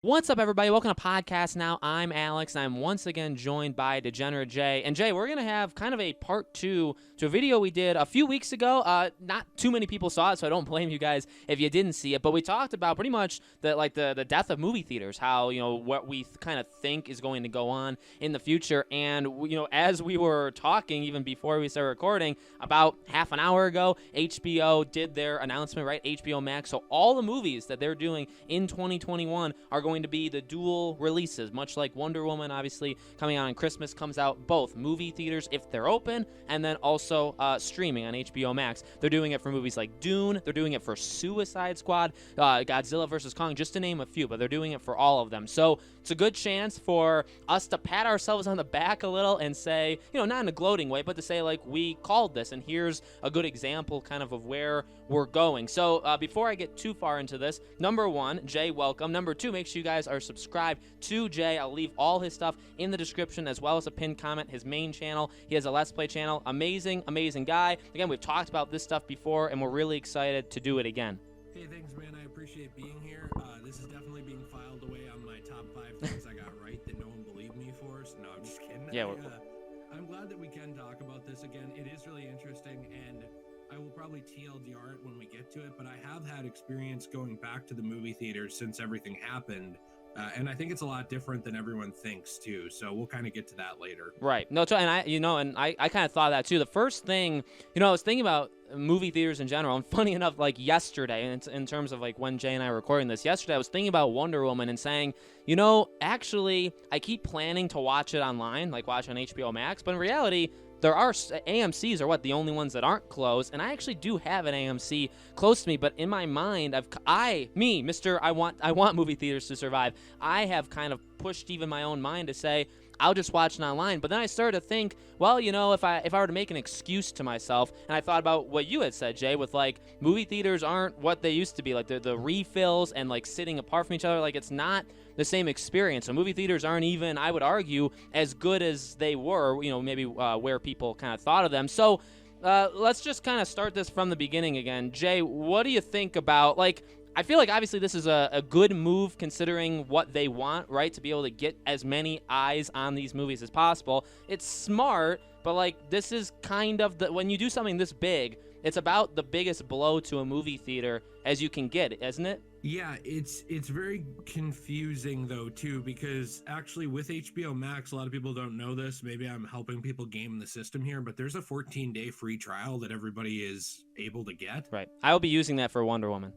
What's up, everybody? Welcome to Podcast Now. I'm Alex, and I'm once again joined by Degenerate Jay. And Jay, we're going to have kind of a part two to a video we did a few weeks ago. Not too many people saw it, so I don't blame you guys if you didn't see it. But we talked about pretty much the death of movie theaters, how, what we kind of think is going to go on in the future. And, as we were talking, even before we started recording, about half an hour ago, HBO did their announcement, right? HBO Max. So all the movies that they're doing in 2021 are going to be the dual releases, much like Wonder Woman, obviously, coming out on Christmas, comes out both movie theaters if they're open, and then also streaming on HBO Max. They're doing it for movies like Dune. They're doing it for Suicide Squad, Godzilla vs. Kong, just to name a few, but they're doing it for all of them. So it's a good chance for us to pat ourselves on the back a little and say, not in a gloating way, but to say, like, we called this, and here's a good example kind of where we're going. So before I get too far into this, number one, Jay, welcome. Number two, make sure you guys are subscribed to Jay. I'll leave all his stuff in the description as well as a pinned comment, his main channel. He has a Let's Play channel. Amazing guy. Again, we've talked about this stuff before, and we're really excited to do it again. Hey, thanks, man. I appreciate being here. This is definitely being filed away on my top 5 things I got right that no one believed me for. So, no, I'm just kidding. Yeah, I'm glad that we can talk about this again. It is really interesting, and I will probably TLDR it when we get to it, but I have had experience going back to the movie theaters since everything happened. And I think it's a lot different than everyone thinks too. So we'll kind of get to that later. Right. No, and I kind of thought that too. The first thing, I was thinking about movie theaters in general, and funny enough, like yesterday, in terms of like when Jay and I were recording this yesterday, I was thinking about Wonder Woman and saying, actually, I keep planning to watch it online, like watch on HBO Max, but in reality, there are AMCs are the only ones that aren't closed, and I actually do have an AMC close to me. But in my mind, I want movie theaters to survive. I have kind of pushed even my own mind to say I'll just watch it online. But then I started to think, well, if I were to make an excuse to myself, and I thought about what you had said, Jay, with like movie theaters aren't what they used to be, like the refills and like sitting apart from each other, like it's not the same experience. So movie theaters aren't even, I would argue, as good as they were, maybe where people kind of thought of them. So let's just kind of start this from the beginning again. Jay, what do you think about, like, I feel like obviously this is a good move considering what they want, right? To be able to get as many eyes on these movies as possible. It's smart, but like this is kind of when you do something this big, it's about the biggest blow to a movie theater as you can get, isn't it? Yeah, it's very confusing though too, because actually with HBO Max, a lot of people don't know this. Maybe I'm helping people game the system here, but there's a 14-day free trial that everybody is able to get. Right. I will be using that for Wonder Woman.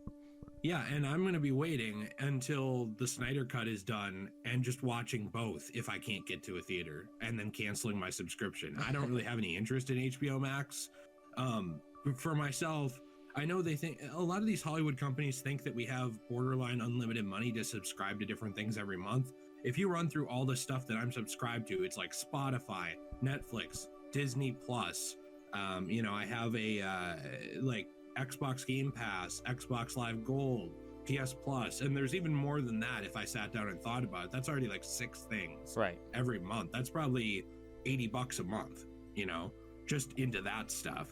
Yeah, and I'm going to be waiting until the Snyder Cut is done and just watching both if I can't get to a theater, and then canceling my subscription. I don't really have any interest in HBO Max. For myself, I know they think a lot of these Hollywood companies think that we have borderline unlimited money to subscribe to different things every month. If you run through all the stuff that I'm subscribed to, it's like Spotify, Netflix, Disney Plus. I have a like Xbox Game Pass, Xbox Live Gold, PS Plus, and there's even more than that if I sat down and thought about it. That's already like 6 things right every month. That's probably $80 a month, just into that stuff.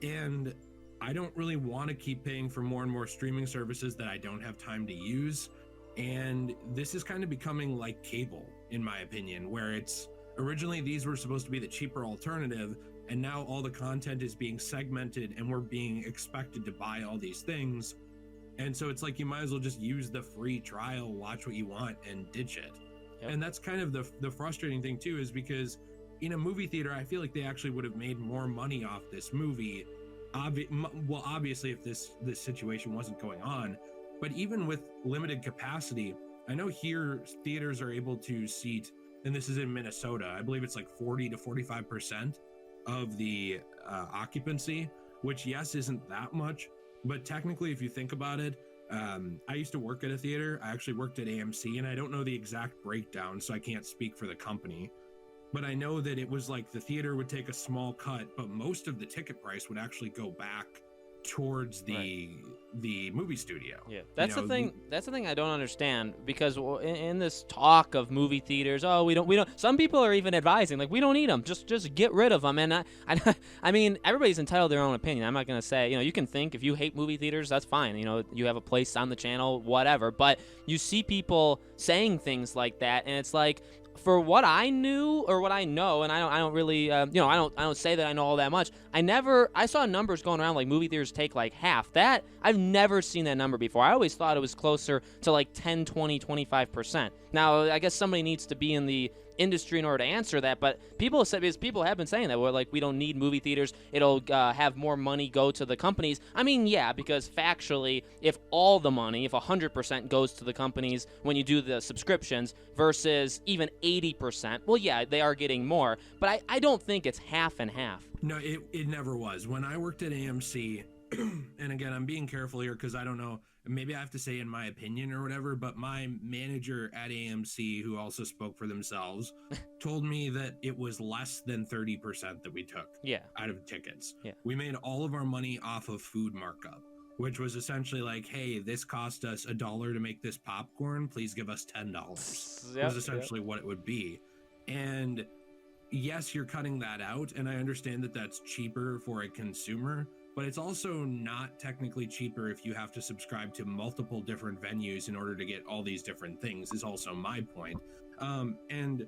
And I don't really want to keep paying for more and more streaming services that I don't have time to use. And this is kind of becoming like cable, in my opinion, where it's originally these were supposed to be the cheaper alternative, and now all the content is being segmented and we're being expected to buy all these things. And so it's like you might as well just use the free trial, watch what you want, and ditch it. Yep. And that's kind of the frustrating thing too, is because in a movie theater, I feel like they actually would have made more money off this movie. Obviously, if this situation wasn't going on, but even with limited capacity, I know here theaters are able to seat, and this is in Minnesota, I believe it's like 40 to 45% of the occupancy, which yes, isn't that much, but technically if you think about it, I used to work at a theater. I actually worked at AMC, and I don't know the exact breakdown, so I can't speak for the company, but I know that it was like the theater would take a small cut, but most of the ticket price would actually go back towards the movie studio. Yeah, that's the thing. That's the thing I don't understand, because in this talk of movie theaters, oh, we don't. Some people are even advising, like, we don't need them. Just get rid of them. And I mean, everybody's entitled to their own opinion. I'm not gonna say, you can think if you hate movie theaters, that's fine. You have a place on the channel, whatever. But you see people saying things like that, and it's like, for what I knew or what I know, and I don't really, I don't say that I know all that much. I saw numbers going around like movie theaters take like half. That, I've never seen that number before. I always thought it was closer to like 10, 20, 25%. Now, I guess somebody needs to be in the industry in order to answer that, but people have been saying that we're like, we don't need movie theaters, it'll have more money go to the companies. I mean, yeah, because factually, if all the money, if 100% goes to the companies when you do the subscriptions versus even 80%, well, yeah, they are getting more, but I don't think it's half and half. No, it never was. When I worked at AMC, and again, I'm being careful here because I don't know, maybe I have to say in my opinion or whatever, but my manager at AMC, who also spoke for themselves, told me that it was less than 30% that we took out of tickets. Yeah. We made all of our money off of food markup, which was essentially like, hey, this cost us $1 to make this popcorn, please give us $10. Yep, was essentially what it would be. And yes, you're cutting that out, and I understand that that's cheaper for a consumer, but it's also not technically cheaper if you have to subscribe to multiple different venues in order to get all these different things, is also my point. And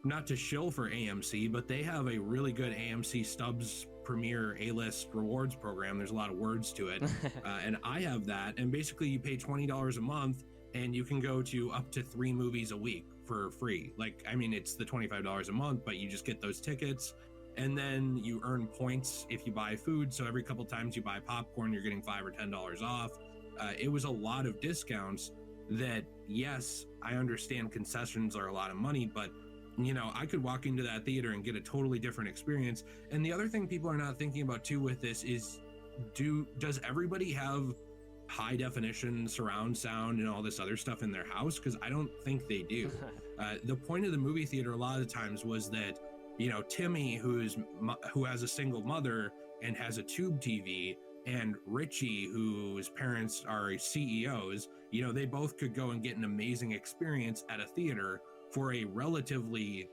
not to shill for AMC, but they have a really good AMC Stubs Premier A-List rewards program. There's a lot of words to it. And I have that. And basically you pay $20 a month and you can go to up to 3 movies a week for free. Like, I mean, it's the $25 a month, but you just get those tickets. And then you earn points if you buy food. So every couple times you buy popcorn, you're getting $5 or $10 off. It was a lot of discounts that, yes, I understand concessions are a lot of money, but I could walk into that theater and get a totally different experience. And the other thing people are not thinking about too with this is, does everybody have high definition surround sound and all this other stuff in their house? Because I don't think they do. The point of the movie theater a lot of the times was that, Timmy, who has a single mother and has a tube TV, and Richie, whose parents are CEOs, they both could go and get an amazing experience at a theater for a relatively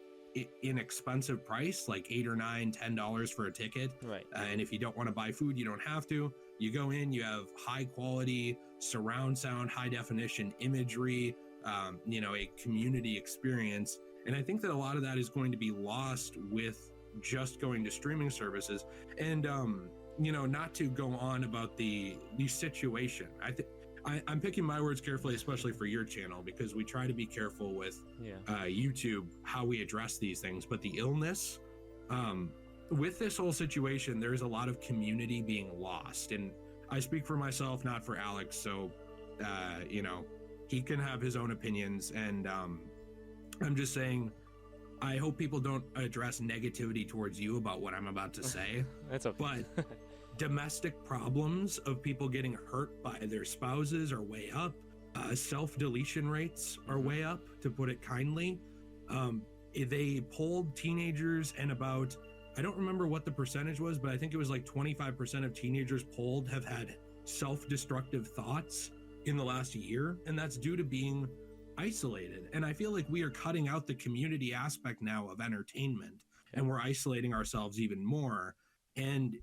inexpensive price, like $8 or $9, $10 for a ticket. Right. And if you don't want to buy food, you don't have to. You go in, you have high quality surround sound, high definition imagery, a community experience. And I think that a lot of that is going to be lost with just going to streaming services. And, not to go on about the situation. I'm picking my words carefully, especially for your channel, because we try to be careful with YouTube, how we address these things. But the illness, with this whole situation, there's a lot of community being lost. And I speak for myself, not for Alex. So, he can have his own opinions. And, I'm just saying, I hope people don't address negativity towards you about what I'm about to say. That's okay. But domestic problems of people getting hurt by their spouses are way up. Self-deletion rates are way up, to put it kindly. They polled teenagers, and about, I don't remember what the percentage was, but I think it was like 25% of teenagers polled have had self-destructive thoughts in the last year. And that's due to being isolated. And I feel like we are cutting out the community aspect now of entertainment, and we're isolating ourselves even more. And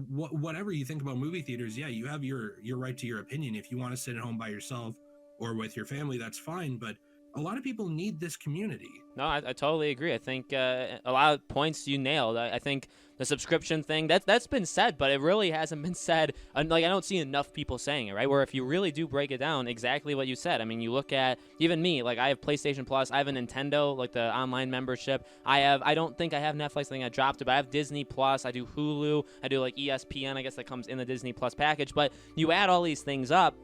whatever you think about movie theaters, yeah, you have your right to your opinion. If you want to sit at home by yourself or with your family, that's fine, but a lot of people need this community. No, I totally agree. I think a lot of points you nailed. I think the subscription thing, that's been said, but it really hasn't been said. Like, I don't see enough people saying it, right? Where if you really do break it down, exactly what you said. I mean, you look at, even me, like, I have PlayStation Plus, I have a Nintendo, like the online membership. I don't think I have Netflix, I think I dropped it, but I have Disney Plus, I do Hulu, I do like ESPN, I guess that comes in the Disney Plus package. But you add all these things up,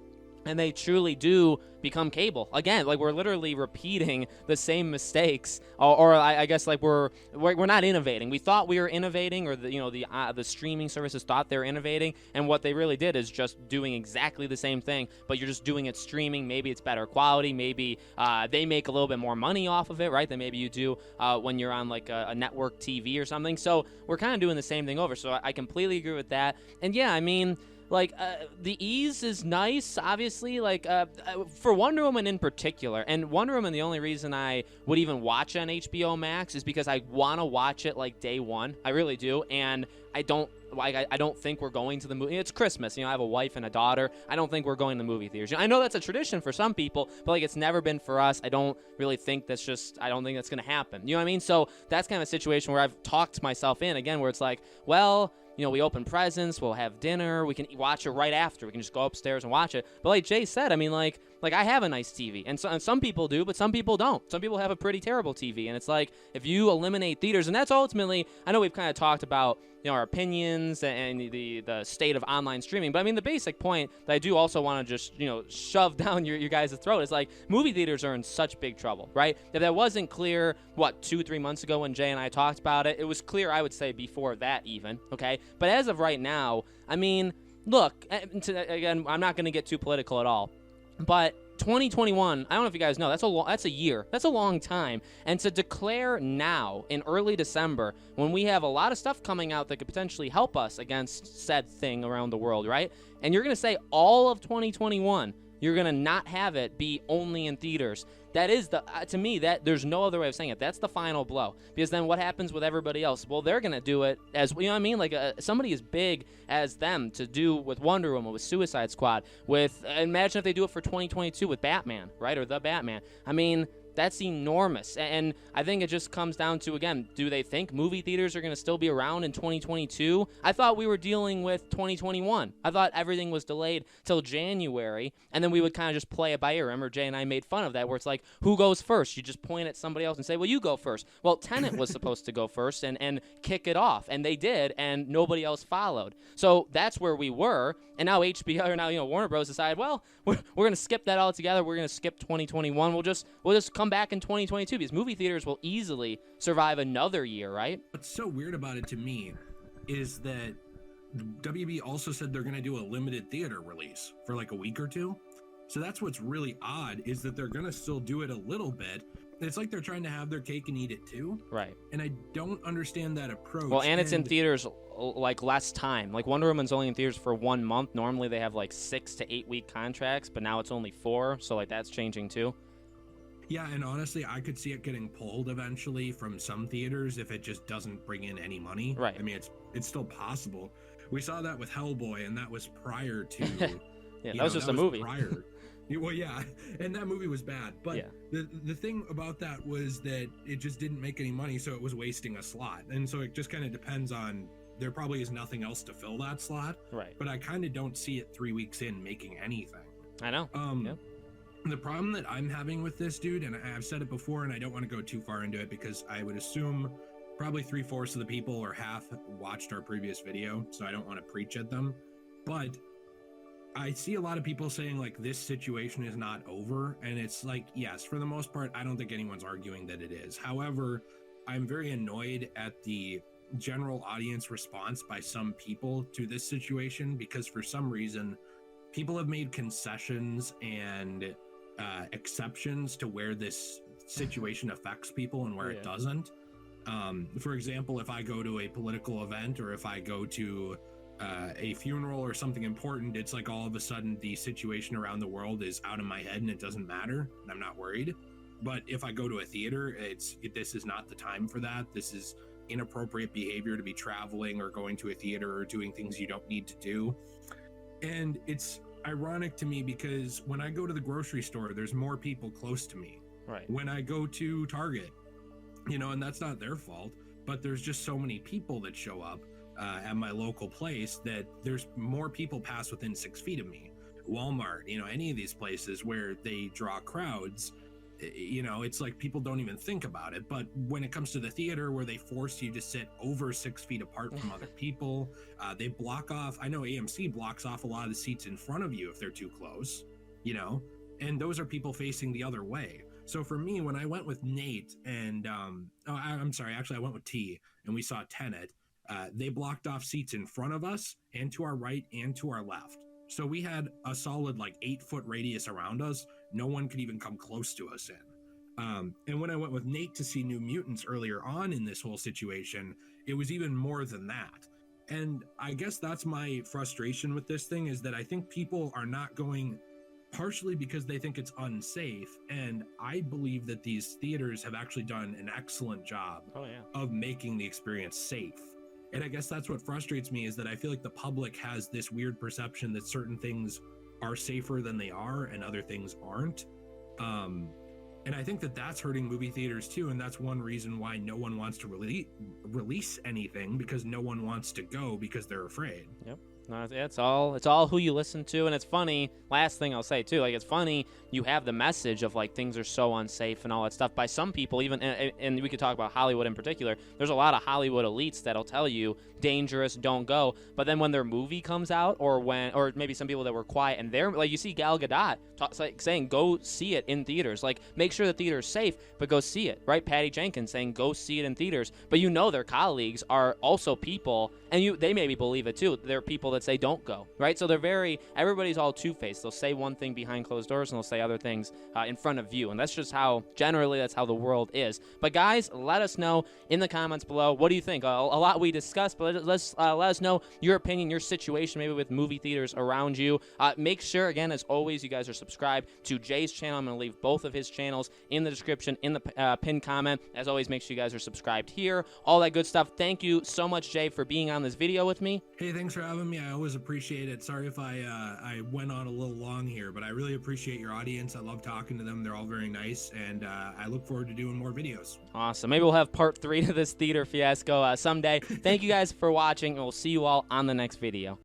and they truly do become cable again. Like, we're literally repeating the same mistakes, or I guess like we're not innovating. We thought we were innovating, or the streaming services thought they were innovating, and what they really did is just doing exactly the same thing, but you're just doing it streaming. Maybe it's better quality, maybe they make a little bit more money off of it, right, than maybe you do when you're on like a network TV or something. So we're kind of doing the same thing over. So I completely agree with that. And yeah, I mean, like, the ease is nice, obviously, like, for Wonder Woman in particular. And Wonder Woman, the only reason I would even watch it on HBO Max is because I want to watch it, like, day one. I really do. And I don't think we're going to the movie. It's Christmas. I have a wife and a daughter. I don't think we're going to the movie theaters. I know that's a tradition for some people, but, like, it's never been for us. I don't really think I don't think that's going to happen. You know what I mean? So that's kind of a situation where I've talked myself in, again, where it's like, well, we open presents, we'll have dinner, we can watch it right after. We can just go upstairs and watch it. But like Jay said, I mean, like I have a nice TV, and some people do, but some people don't. Some people have a pretty terrible TV, and it's like, if you eliminate theaters, and that's ultimately, I know we've kind of talked about our opinions and the state of online streaming, but I mean, the basic point that I do also want to just shove down your guys' throat is like, movie theaters are in such big trouble, right? If that wasn't clear 2-3 months ago when Jay and I talked about it, it was clear, I would say, before that even, okay? But as of right now, I mean, look, again, I'm not going to get too political at all, but 2021, I don't know if you guys know, that's a year. That's a long time. And to declare now in early December, when we have a lot of stuff coming out that could potentially help us against said thing around the world, right? And you're going to say all of 2021, you're going to not have it be only in theaters. That is to me, that there's no other way of saying it. That's the final blow. Because then what happens with everybody else? Well, they're going to do it as, you know what I mean? Like, somebody as big as them to do with Wonder Woman, with Suicide Squad, imagine if they do it for 2022 with Batman, right? Or The Batman. I mean, that's enormous. And I think it just comes down to, again, do they think movie theaters are going to still be around in 2022? I thought we were dealing with 2021. I thought everything was delayed till January, and then we would kind of just play it by ear. Remember, Jay and I made fun of that, where it's like, who goes first? You just point at somebody else and say, well, you go first. Well, Tenet was supposed to go first and kick it off, and they did, and nobody else followed. So that's where we were, and now HBO, or now Warner Bros. Decided, well, we're going to skip that altogether. We're going to skip 2021. We'll just come back in 2022, because movie theaters will easily survive another year, right? What's so weird about it to me is that WB also said they're going to do a limited theater release for like a week or two. So that's what's really odd, is that they're going to still do it a little bit. It's like they're trying to have their cake and eat it too. Right. And I don't understand that approach. Well, and it's in theaters like less time. Like, Wonder Woman's only in theaters for 1 month. Normally they have like 6 to 8 week contracts, but now it's only 4. So like, that's changing too. Yeah, and honestly, I could see it getting pulled eventually from some theaters if it just doesn't bring in any money. Right. I mean, it's still possible. We saw that with Hellboy, and that was prior to. Yeah, that was just a movie. Prior. Well, yeah, and that movie was bad. But yeah, the thing about that was that it just didn't make any money, so it was wasting a slot. And so it just kind of depends on. There probably is nothing else to fill that slot. Right. But I kind of don't see it 3 weeks in making anything. I know. Yeah. The problem that I'm having with this, dude, and I've said it before, and I don't want to go too far into it because I would assume probably 3/4 of the people or half watched our previous video, so I don't want to preach at them. But I see a lot of people saying, like, this situation is not over, and it's like, yes, for the most part, I don't think anyone's arguing that it is. However, I'm very annoyed at the general audience response by some people to this situation, because for some reason, people have made concessions and exceptions to where this situation affects people and where it doesn't. For example, if I go to a political event, or if I go to a funeral or something important, it's like all of a sudden the situation around the world is out of my head and it doesn't matter, and I'm not worried. But if I go to a theater, this is not the time for that. This is inappropriate behavior to be traveling or going to a theater or doing things you don't need to do. And it's ironic to me because when I go to the grocery store, there's more people close to me. Right. When I go to Target, and that's not their fault, but there's just so many people that show up at my local place that there's more people pass within 6 feet of me. Walmart, any of these places where they draw crowds, it's like people don't even think about it. But when it comes to the theater, where they force you to sit over 6 feet apart from other people, they block off. I know AMC blocks off a lot of the seats in front of you if they're too close. you know, and those are people facing the other way. So for me, when I went with Nate and I'm sorry, actually I went with T, and we saw Tenet. They blocked off seats in front of us and to our right and to our left. So we had a solid like 8-foot radius around us. No one could even come close to us in. And when I went with Nate to see New Mutants earlier on in this whole situation, it was even more than that. And I guess that's my frustration with this thing, is that I think people are not going, partially because they think it's unsafe. And I believe that these theaters have actually done an excellent job of making the experience safe. And I guess that's what frustrates me, is that I feel like the public has this weird perception that certain things are safer than they are and other things aren't. And I think that that's hurting movie theaters too. And that's one reason why no one wants to release anything, because no one wants to go because they're afraid. Yep. No, it's all who you listen to. And it's funny, last thing I'll say too, like, it's funny you have the message of like things are so unsafe and all that stuff by some people, even, and we could talk about Hollywood in particular. There's a lot of Hollywood elites that'll tell you dangerous, don't go. But then when their movie comes out, or maybe some people that were quiet, and they're like, you see Gal Gadot saying go see it in theaters, like make sure the theater's safe, but go see it, right? Patty Jenkins saying go see it in theaters, but you know their colleagues are also people, and they maybe believe it too. They're people that say don't go, right? So everybody's all two-faced. They'll say one thing behind closed doors, and they'll say other things in front of you, and that's just generally that's how the world is. But guys, let us know in the comments below, what do you think? A lot we discussed, but let us know your opinion, your situation, maybe with movie theaters around you. Make sure, again, as always, you guys are subscribed to Jay's channel. I'm going to leave both of his channels in the description, in the pinned comment. As always, make sure you guys are subscribed here, all that good stuff. Thank you so much, Jay, for being on this video with me. Hey, thanks for having me. I always appreciate it. Sorry if I went on a little long here, but I really appreciate your audience. I love talking to them. They're all very nice, and I look forward to doing more videos. Awesome. Maybe we'll have part 3 to this theater fiasco someday. Thank you guys for watching, and we'll see you all on the next video.